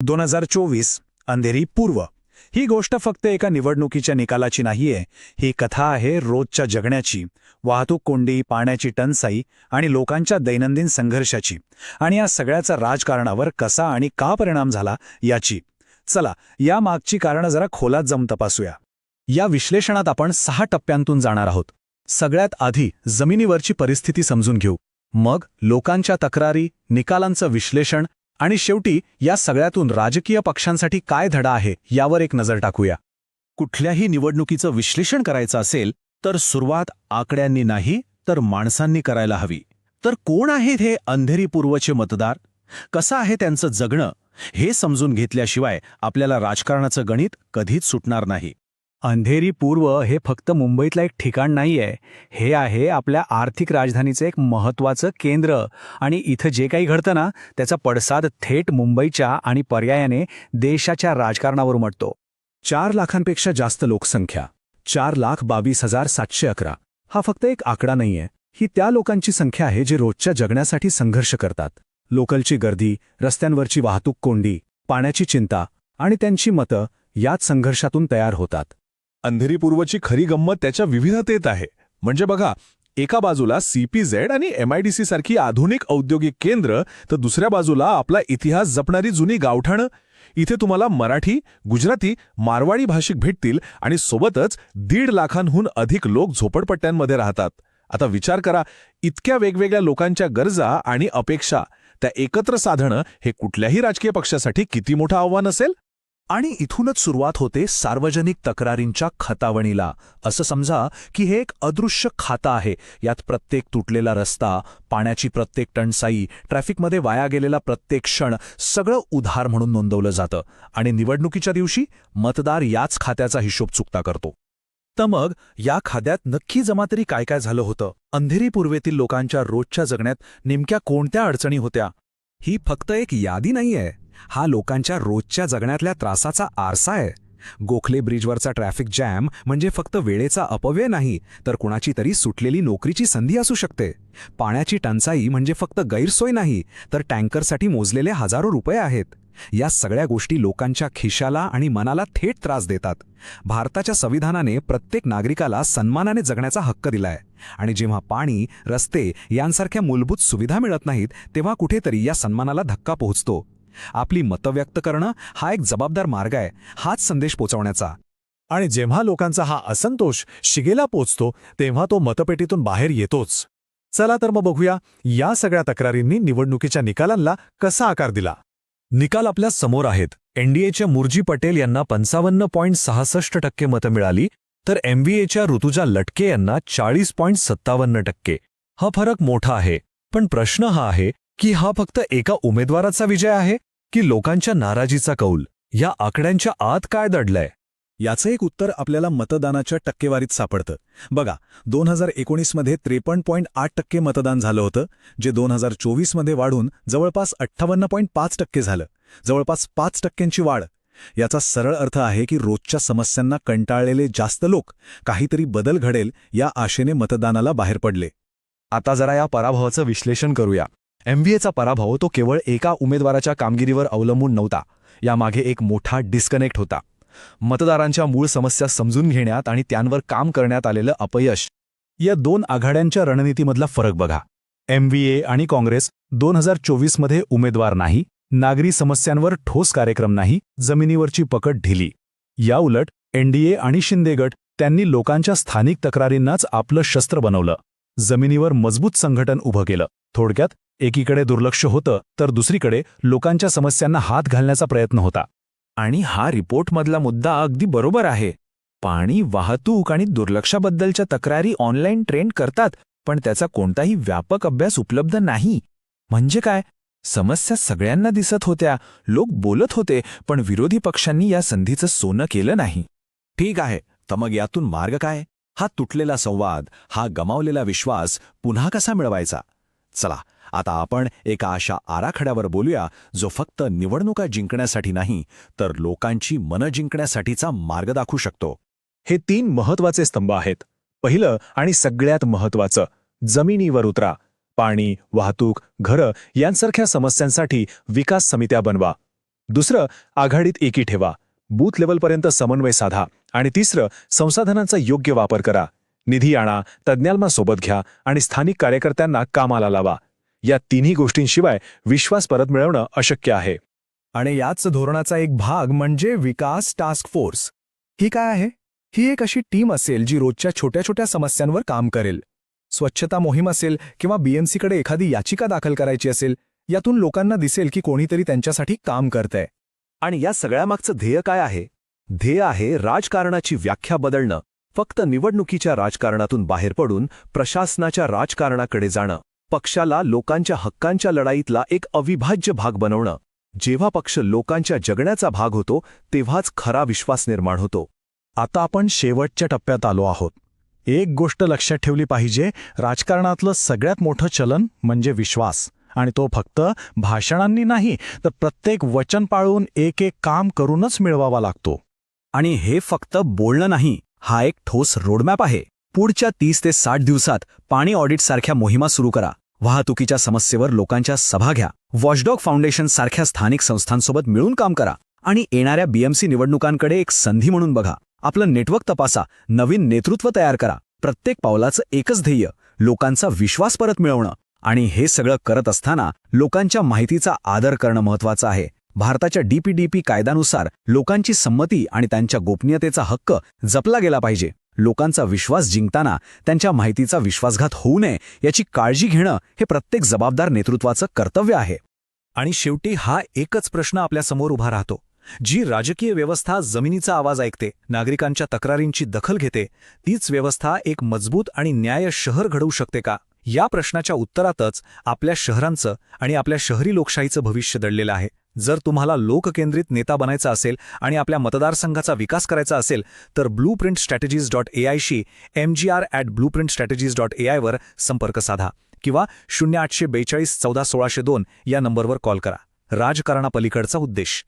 2024 अंधेरी पूर्व ही गोष्ट फक्त एका निवडणुकीच्या निकालाची नाहीये. ही कथा आहे रोजच्या जगण्याची, वाहतूक कोंडी, पाण्याची टंचाई आणि लोकांच्या दैनंदिन संघर्षाची, आणि या सगळ्याचा राजकारणावर कसा आणि का परिणाम झाला याची. चला, या मागची कारणं जरा खोलात जाऊन तपासूया. या विश्लेषणात आपण 6 टप्प्यांतून जाणार आहोत. सगळ्यात आधी जमिनीवरची परिस्थिती समजून घेऊ, मग लोकांच्या तक्रारी, निकालांचं विश्लेषण आणि शेवटी या सगळ्यातून राजकीय पक्षांसाठी काय धडा आहे यावर एक नजर टाकूया. कुठल्याही निवडणुकीचं विश्लेषण करायचं असेल तर सुरुवात आकड्यांनी नाही तर माणसांनी करायला हवी. तर कोण आहेत हे अंधेरी पूर्वचे मतदार, कसं आहे त्यांचं जगणं, हे समजून घेतल्याशिवाय आपल्याला राजकारणाचं गणित कधीच सुटणार नाही. अंधेरी पूर्व हे फक्त मुंबईतलं एक ठिकाण नाहीये, हे आहे आपल्या आर्थिक राजधानीचं एक महत्त्वाचं केंद्र. आणि इथं जे काही घडतं ना, त्याचा पडसाद थेट मुंबईच्या आणि पर्यायाने देशाच्या राजकारणावर उमटतो. 4 लाखांपेक्षा जास्त लोकसंख्या, 4,22,711 हा फक्त एक आकडा नाहीये. ही त्या लोकांची संख्या आहे जे रोजच्या जगण्यासाठी संघर्ष करतात. लोकलची गर्दी, रस्त्यांवरची वाहतूक कोंडी, पाण्याची चिंता आणि त्यांची मतं याच संघर्षातून तयार होतात. अंधेरी पूर्वची खरी गंमत त्याच्या विविधतेत आहे. म्हणजे बघा, एका बाजूला CPZ आणि MIDC सारखी आधुनिक औद्योगिक केंद्र, तर दुसऱ्या बाजूला आपला इतिहास जपणारी जुनी गावठाणं. इथे तुम्हाला मराठी, गुजराती, मारवाडी भाषिक भेटतील आणि सोबतच 1.5 लाखांहून अधिक लोक झोपडपट्ट्यांमध्ये राहतात. आता विचार करा, इतक्या वेगवेगळ्या लोकांच्या गरजा आणि अपेक्षा त्या एकत्र साधणं हे कुठल्याही राजकीय पक्षासाठी किती मोठं आव्हान असेल. आणि इथूनच सुरुवात होते सार्वजनिक तक्रारींच्या खतावणीला. असं समजा की हे एक अदृश्य खातं आहे. यात प्रत्येक तुटलेला रस्ता, पाण्याची प्रत्येक टंचाई, ट्रॅफिकमध्ये वाया गेलेला प्रत्येक क्षण सगळं उधार म्हणून नोंदवलं जातं. आणि निवडणुकीच्या दिवशी मतदार याच खात्याचा हिशोब चुकता करतो. तर मग या खात्यात नक्की जमा तरी काय काय झालं होतं? अंधेरी पूर्वेतील लोकांच्या रोजच्या जगण्यात नेमक्या कोणत्या अडचणी होत्या? ही फक्त एक यादी नाहीये, हा लोकांच्या रोजच्या जगण्यातल्या त्रासाचा आरसा आहे. गोखले ब्रिजवरचा ट्रॅफिक जॅम म्हणजे फक्त वेळेचा अपव्यय नाही, तर कुणाची तरी सुटलेली नोकरीची संधी असू शकते. पाण्याची टंचाई म्हणजे फक्त गैरसोय नाही, तर टँकरसाठी मोजलेले हजारो रुपये आहेत. या सगळ्या गोष्टी लोकांच्या खिशाला आणि मनाला थेट त्रास देतात. भारताच्या संविधानाने प्रत्येक नागरिकाला सन्मानाने जगण्याचा हक्क दिलाय, आणि जेव्हा पाणी, रस्ते यांसारख्या मूलभूत सुविधा मिळत नाहीत, तेव्हा कुठेतरी या सन्मानाला धक्का पोहोचतो. आपली मतं व्यक्त करणं हा एक जबाबदार मार्ग आहे, हाच संदेश पोचवण्याचा. आणि जेव्हा लोकांचा हा असंतोष शिगेला पोचतो, तेव्हा तो मतपेटीतून बाहेर येतोच. चला तर मग बघूया, या सगळ्या तक्रारींनी निवडणुकीच्या निकालांना कसा आकार दिला. निकाल आपल्या समोर आहेत. NDAच्या मुर्जी पटेल यांना 55.66% मतं मिळाली, तर MVAच्या ऋतुजा लटके यांना 40.57%. हा फरक मोठा आहे, पण प्रश्न हा आहे की हा फक्त एका उमेदवाराचा विजय आहे की लोकांच्या नाराजीचा कौल? या आकड्यांच्या आत काय दडलंय? याचं एक उत्तर आपल्याला मतदानाच्या टक्केवारीत सापडतं. बघा, 2019 मध्ये 53.8% मतदान झालं होतं, जे 2024 मध्ये वाढून जवळपास 58.5% झालं. जवळपास 5%ची वाढ. याचा सरळ अर्थ आहे की रोजच्या समस्यांना कंटाळलेले जास्त लोक काहीतरी बदल घडेल या आशेने मतदानाला बाहेर पडले. आता जरा या पराभवाचं विश्लेषण करूया. MVAचा पराभव तो केवळ एका उमेदवाराच्या कामगिरीवर अवलंबून नव्हता. यामागे एक मोठा डिस्कनेक्ट होता. मतदारांच्या मूळ समस्या समजून घेण्यात आणि त्यांवर काम करण्यात आलेलं अपयश. या 2 आघाड्यांच्या रणनीतीमधला फरक बघा. MVA आणि काँग्रेस 2024 मध्ये उमेदवार नाही, नागरी समस्यांवर ठोस कार्यक्रम नाही, जमिनीवरची पकड ढिली. याउलट NDA आणि शिंदे गट त्यांनी लोकांच्या स्थानिक तक्रारींनाच आपलं शस्त्र बनवलं. जमिनीवर मजबूत संघटन उभं केलं. थोडक्यात, एकीकडे दुर्लक्ष होतं, तर दुसरीकडे लोकांच्या समस्यांना हात घालण्याचा प्रयत्न होता. आणि हा रिपोर्टमधला मुद्दा अगदी बरोबर आहे. पाणी, वाहतूक आणि दुर्लक्षाबद्दलच्या तक्रारी ऑनलाईन ट्रेंड करतात, पण त्याचा कोणताही व्यापक अभ्यास उपलब्ध नाही. म्हणजे काय? समस्या सगळ्यांना दिसत होत्या, लोक बोलत होते, पण विरोधी पक्षांनी या संधीचं सोनं केलं नाही. ठीक आहे, तर मग यातून मार्ग काय? हा तुटलेला संवाद, हा गमावलेला विश्वास पुन्हा कसा मिळवायचा? चला, आता आपण एका अशा आराखड्यावर बोलूया जो फक्त निवडणुका जिंकण्यासाठी नाही, तर लोकांची मनं जिंकण्यासाठीचा मार्ग दाखवू शकतो. हे 3 महत्त्वाचे स्तंभ आहेत. पहिलं आणि सगळ्यात महत्त्वाचं, जमिनीवर उतरा. पाणी, वाहतूक, घरं यांसारख्या समस्यांसाठी विकास समित्या बनवा. दुसरं, आघाडीत एकी ठेवा. बूथ लेव्हलपर्यंत समन्वय साधा. आणि तिसरं, संसाधनांचा योग्य वापर करा. निधी आणा, तज्ज्ञांना सोबत घ्या आणि स्थानिक कार्यकर्त्यांना कामाला लावा. या तिन्ही गोष्टींशिवाय विश्वास परत मिळवणं अशक्य आहे. आणि याच धोरणाचा एक भाग म्हणजे विकास टास्क फोर्स. ही काय आहे? ही एक अशी टीम असेल जी रोजच्या छोट्या छोट्या समस्यांवर काम करेल. स्वच्छता मोहीम असेल किंवा बीएमसीकडे एखादी याचिका दाखल करायची असेल, यातून लोकांना दिसेल की कोणीतरी त्यांच्यासाठी काम करतंय. आणि या सगळ्यामागचं ध्येय काय आहे? ध्येय आहे राजकारणाची व्याख्या बदलणं, फक्त निवडणुकीच्या राजकारणातून बाहेर पडून प्रशासनाच्या राजकारणाकडे जाणं, पक्षाला लोकांच्या हक्कांच्या लढाईतला एक अविभाज्य भाग बनवणं. जेव्हा पक्ष लोकांच्या जगण्याचा भाग होतो तेव्हाच खरा विश्वास निर्माण होतो. आता आपण शेवटच्या टप्प्यात आलो आहोत. एक गोष्ट लक्षात ठेवली पाहिजे, राजकारणातलं सगळ्यात मोठं चलन म्हणजे विश्वास. आणि तो फक्त भाषणांनी नाही, तर प्रत्येक वचन पाळून एक एक काम करूनच मिळवावा लागतो. आणि हे फक्त बोलणं नाही, हा एक ठोस रोडमॅप आहे. पुढच्या 30 ते 60 दिवसात पाणी ऑडिटसारख्या मोहिमा सुरू करा. वाहतुकीच्या समस्येवर लोकांच्या सभा घ्या. वॉचडॉग फाउंडेशन सारख्या स्थानिक संस्थांसोबत मिळून काम करा. आणि येणाऱ्या बीएमसी निवडणुकांकडे एक संधी म्हणून बघा. आपलं नेटवर्क तपासा, नवीन नेतृत्व तयार करा. प्रत्येक पावलाचं एकच ध्येय, लोकांचा विश्वास परत मिळवणं. आणि हे सगळं करत असताना लोकांच्या माहितीचा आदर करणं महत्त्वाचं आहे. भारताच्या डीपीडीपी कायद्यानुसार लोकांची संमती आणि त्यांच्या गोपनीयतेचा हक्क जपला गेला पाहिजे. लोकांचा विश्वास जिंकताना त्यांच्या माहितीचा विश्वासघात होऊ नये याची काळजी घेणं हे प्रत्येक जबाबदार नेतृत्वाचं कर्तव्य आहे. आणि शेवटी हा एकच प्रश्न आपल्यासमोर उभा राहतो. जी राजकीय व्यवस्था जमिनीचा आवाज ऐकते, नागरिकांच्या तक्रारींची दखल घेते, तीच व्यवस्था एक मजबूत आणि न्याय्य शहर घडवू शकते का? या प्रश्नाच्या उत्तरातच आपल्या शहरांचं आणि आपल्या शहरी लोकशाहीचं भविष्य दडलेलं आहे. जर तुम्हाला लोककेंद्रित नेता बनायचा असेल आणि आपल्या मतदारसंघाचा विकास करायचा असेल तर blueprintstrategies.ai शी mgr@blueprintstrategies.ai वर संपर्क साधा किंवा 0842 14 1602 या नंबरवर कॉल करा. राजकारणापलीकडचा उद्देश